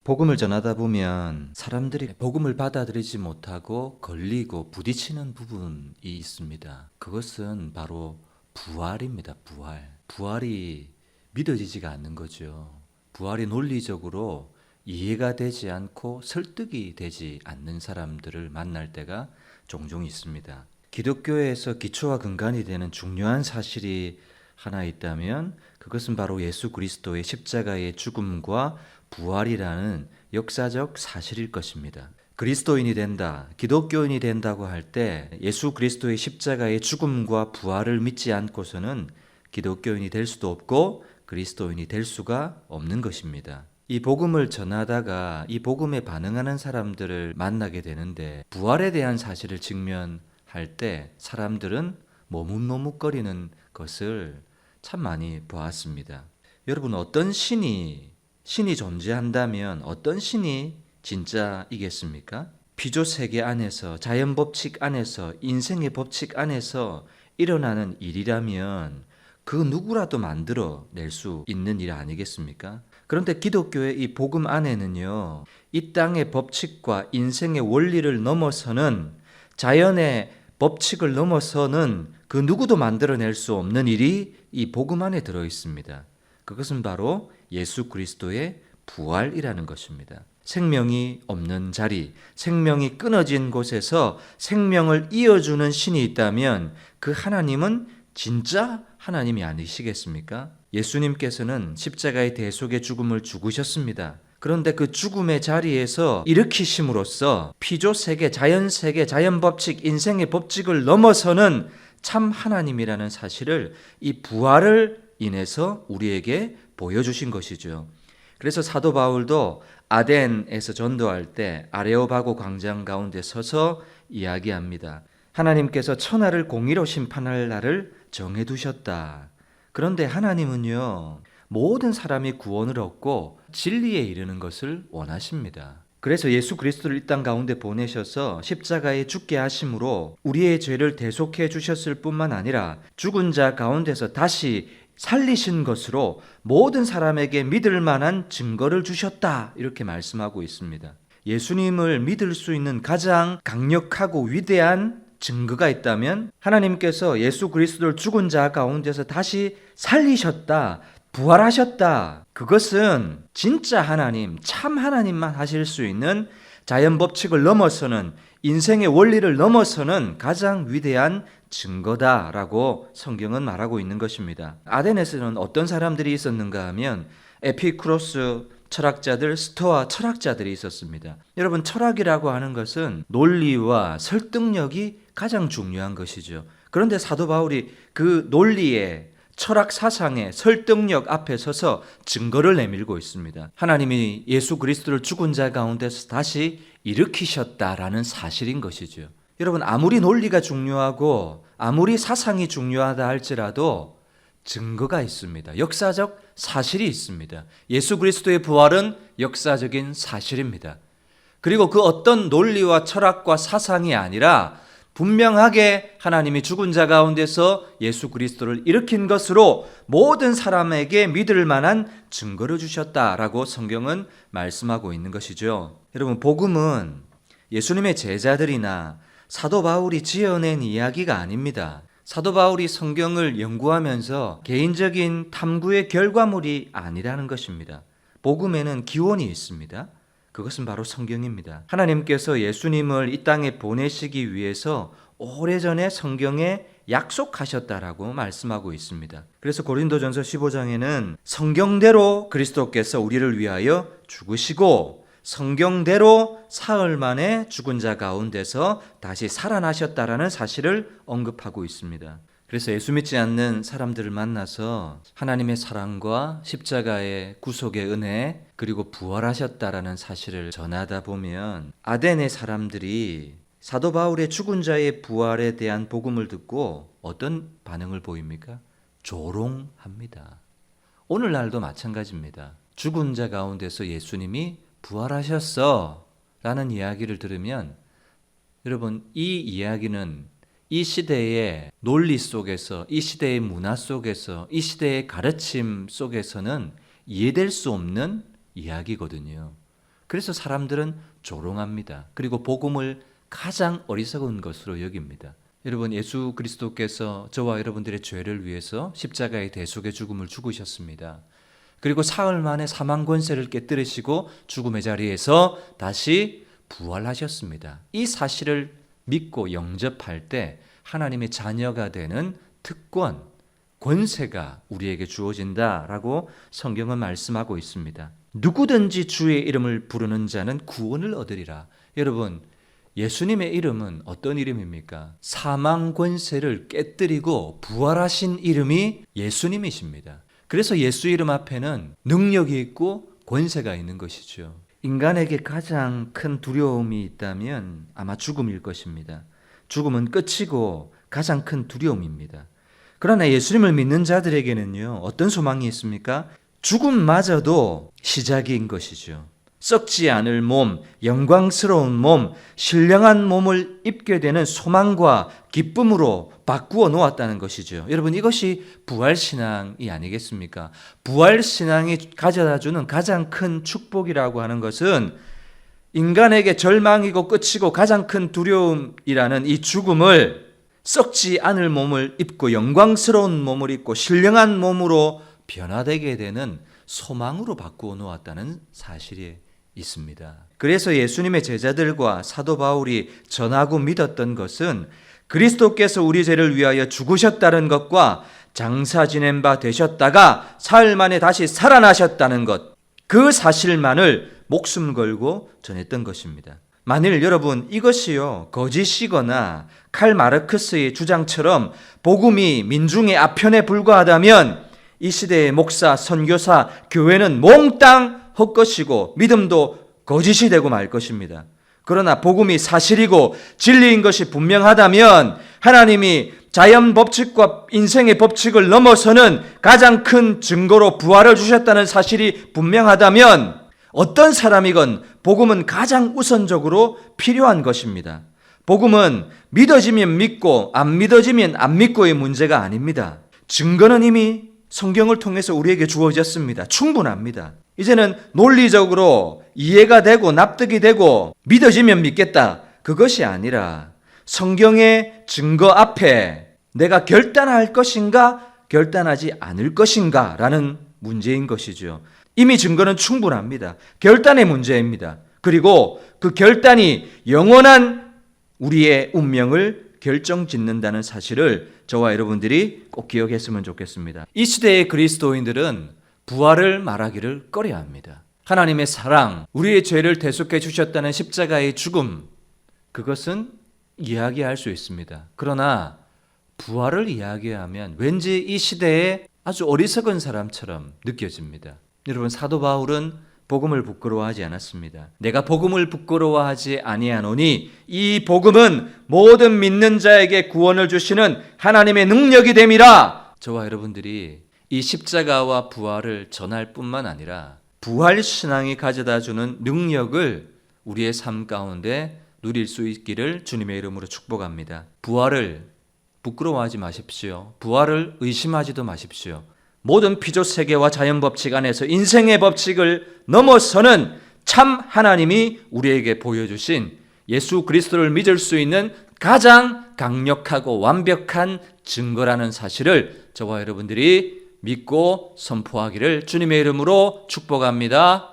복음을 전하다 보면 사람들이 복음을 받아들이지 못하고 걸리고 부딪히는 부분이 있습니다. 그것은 바로 부활입니다. 부활이 믿어지지가 않는 거죠. 부활이 논리적으로 이해가 되지 않고 설득이 되지 않는 사람들을 만날 때가 종종 있습니다. 기독교에서 기초와 근간이 되는 중요한 사실이 하나 있다면 그것은 바로 예수 그리스도의 십자가의 죽음과 부활이라는 역사적 사실일 것입니다. 그리스도인이 된다, 기독교인이 된다고 할 때 예수 그리스도의 십자가의 죽음과 부활을 믿지 않고서는 기독교인이 될 수도 없고 그리스도인이 될 수가 없는 것입니다. 이 복음을 전하다가 이 복음에 반응하는 사람들을 만나게 되는데 부활에 대한 사실을 직면할 때 사람들은 머뭇머뭇거리는 것을 참 많이 보았습니다. 여러분, 어떤 신이 존재한다면 어떤 신이 진짜이겠습니까? 피조 세계 안에서, 자연 법칙 안에서, 인생의 법칙 안에서 일어나는 일이라면 그 누구라도 만들어낼 수 있는 일 아니겠습니까? 그런데 기독교의 이 복음 안에는요, 이 땅의 법칙과 인생의 원리를 넘어서는, 자연의 법칙을 넘어서는 그 누구도 만들어낼 수 없는 일이 이 복음 안에 들어 있습니다. 그것은 바로 예수 그리스도의 부활이라는 것입니다. 생명이 없는 자리, 생명이 끊어진 곳에서 생명을 이어주는 신이 있다면 그 하나님은 진짜 하나님이 아니시겠습니까? 예수님께서는 십자가의 대속의 죽음을 죽으셨습니다. 그런데 그 죽음의 자리에서 일으키심으로써 피조 세계, 자연 세계, 자연 법칙, 인생의 법칙을 넘어서는 참 하나님이라는 사실을 이 부활을 인해서 우리에게 보여주신 것이죠. 그래서 사도 바울도 아덴에서 전도할 때 아레오바고 광장 가운데 서서 이야기합니다. 하나님께서 천하를 공의로 심판할 날을 정해두셨다. 그런데 하나님은요, 모든 사람이 구원을 얻고 진리에 이르는 것을 원하십니다. 그래서 예수 그리스도를 이 땅 가운데 보내셔서 십자가에 죽게 하심으로 우리의 죄를 대속해 주셨을 뿐만 아니라 죽은 자 가운데서 다시 살리신 것으로 모든 사람에게 믿을 만한 증거를 주셨다, 이렇게 말씀하고 있습니다. 예수님을 믿을 수 있는 가장 강력하고 위대한 증거가 있다면 하나님께서 예수 그리스도를 죽은 자 가운데서 다시 살리셨다, 부활하셨다. 그것은 진짜 하나님, 참 하나님만 하실 수 있는 자연 법칙을 넘어서는, 인생의 원리를 넘어서는 가장 위대한 증거다라고 성경은 말하고 있는 것입니다. 아덴에서는 어떤 사람들이 있었는가 하면 에피쿠로스 철학자들, 스토아 철학자들이 있었습니다. 여러분, 철학이라고 하는 것은 논리와 설득력이 가장 중요한 것이죠. 그런데 사도 바울이 그 논리에, 철학 사상의 설득력 앞에 서서 증거를 내밀고 있습니다. 하나님이 예수 그리스도를 죽은 자 가운데서 다시 일으키셨다라는 사실인 것이죠. 여러분, 아무리 논리가 중요하고 아무리 사상이 중요하다 할지라도 증거가 있습니다. 역사적 사실이 있습니다. 예수 그리스도의 부활은 역사적인 사실입니다. 그리고 그 어떤 논리와 철학과 사상이 아니라 분명하게 하나님이 죽은 자 가운데서 예수 그리스도를 일으킨 것으로 모든 사람에게 믿을 만한 증거를 주셨다라고 성경은 말씀하고 있는 것이죠. 여러분, 복음은 예수님의 제자들이나 사도 바울이 지어낸 이야기가 아닙니다. 사도 바울이 성경을 연구하면서 개인적인 탐구의 결과물이 아니라는 것입니다. 복음에는 기원이 있습니다. 그것은 바로 성경입니다. 하나님께서 예수님을 이 땅에 보내시기 위해서 오래전에 성경에 약속하셨다라고 말씀하고 있습니다. 그래서 고린도전서 15장에는 성경대로 그리스도께서 우리를 위하여 죽으시고 성경대로 사흘 만에 죽은 자 가운데서 다시 살아나셨다라는 사실을 언급하고 있습니다. 그래서 예수 믿지 않는 사람들을 만나서 하나님의 사랑과 십자가의 구속의 은혜, 그리고 부활하셨다라는 사실을 전하다 보면 아덴의 사람들이 사도 바울의 죽은 자의 부활에 대한 복음을 듣고 어떤 반응을 보입니까? 조롱합니다. 오늘날도 마찬가지입니다. 죽은 자 가운데서 예수님이 부활하셨어 라는 이야기를 들으면 여러분, 이 이야기는 이 시대의 논리 속에서, 이 시대의 문화 속에서, 이 시대의 가르침 속에서는 이해될 수 없는 이야기거든요. 그래서 사람들은 조롱합니다. 그리고 복음을 가장 어리석은 것으로 여깁니다. 여러분, 예수 그리스도께서 저와 여러분들의 죄를 위해서 십자가의 대속의 죽음을 죽으셨습니다. 그리고 사흘 만에 사망 권세를 깨뜨리시고 죽음의 자리에서 다시 부활하셨습니다. 이 사실을 믿고 영접할 때 하나님의 자녀가 되는 특권, 권세가 우리에게 주어진다라고 성경은 말씀하고 있습니다. 누구든지 주의 이름을 부르는 자는 구원을 얻으리라. 여러분, 예수님의 이름은 어떤 이름입니까? 사망 권세를 깨뜨리고 부활하신 이름이 예수님이십니다. 그래서 예수 이름 앞에는 능력이 있고 권세가 있는 것이죠. 인간에게 가장 큰 두려움이 있다면 아마 죽음일 것입니다. 죽음은 끝이고 가장 큰 두려움입니다. 그러나 예수님을 믿는 자들에게는요, 어떤 소망이 있습니까? 죽음마저도 시작인 것이죠. 썩지 않을 몸, 영광스러운 몸, 신령한 몸을 입게 되는 소망과 기쁨으로 바꾸어 놓았다는 것이죠. 여러분, 이것이 부활신앙이 아니겠습니까? 부활신앙이 가져다주는 가장 큰 축복이라고 하는 것은 인간에게 절망이고 끝이고 가장 큰 두려움이라는 이 죽음을 썩지 않을 몸을 입고 영광스러운 몸을 입고 신령한 몸으로 변화되게 되는 소망으로 바꾸어 놓았다는 사실이 있습니다. 그래서 예수님의 제자들과 사도 바울이 전하고 믿었던 것은 그리스도께서 우리 죄를 위하여 죽으셨다는 것과 장사 지낸 바 되셨다가 사흘 만에 다시 살아나셨다는 것, 그 사실만을 목숨 걸고 전했던 것입니다. 만일 여러분 이것이요 거짓이거나 칼 마르크스의 주장처럼 복음이 민중의 아편에 불과하다면 이 시대의 목사, 선교사, 교회는 몽땅 헛것이고 믿음도 거짓이 되고 말 것입니다. 그러나 복음이 사실이고 진리인 것이 분명하다면 하나님이 자연 법칙과 인생의 법칙을 넘어서는 가장 큰 증거로 부활을 주셨다는 사실이 분명하다면 어떤 사람이건 복음은 가장 우선적으로 필요한 것입니다. 복음은 믿어지면 믿고 안 믿어지면 안 믿고의 문제가 아닙니다. 증거는 이미 성경을 통해서 우리에게 주어졌습니다. 충분합니다. 이제는 논리적으로 이해가 되고 납득이 되고 믿어지면 믿겠다, 그것이 아니라 성경의 증거 앞에 내가 결단할 것인가 결단하지 않을 것인가 라는 문제인 것이죠. 이미 증거는 충분합니다. 결단의 문제입니다. 그리고 그 결단이 영원한 우리의 운명을 결정짓는다는 사실을 저와 여러분들이 꼭 기억했으면 좋겠습니다. 이 시대의 그리스도인들은 부활을 말하기를 꺼려합니다. 하나님의 사랑, 우리의 죄를 대속해 주셨다는 십자가의 죽음, 그것은 이야기할 수 있습니다. 그러나 부활을 이야기하면 왠지 이 시대에 아주 어리석은 사람처럼 느껴집니다. 여러분, 사도 바울은 복음을 부끄러워하지 않았습니다. 내가 복음을 부끄러워하지 아니하노니 이 복음은 모든 믿는 자에게 구원을 주시는 하나님의 능력이 됨이라. 저와 여러분들이 이 십자가와 부활을 전할 뿐만 아니라 부활 신앙이 가져다주는 능력을 우리의 삶 가운데 누릴 수 있기를 주님의 이름으로 축복합니다. 부활을 부끄러워하지 마십시오. 부활을 의심하지도 마십시오. 모든 피조 세계와 자연 법칙 안에서 인생의 법칙을 넘어서는 참 하나님이 우리에게 보여주신 예수 그리스도를 믿을 수 있는 가장 강력하고 완벽한 증거라는 사실을 저와 여러분들이 믿고 선포하기를 주님의 이름으로 축복합니다.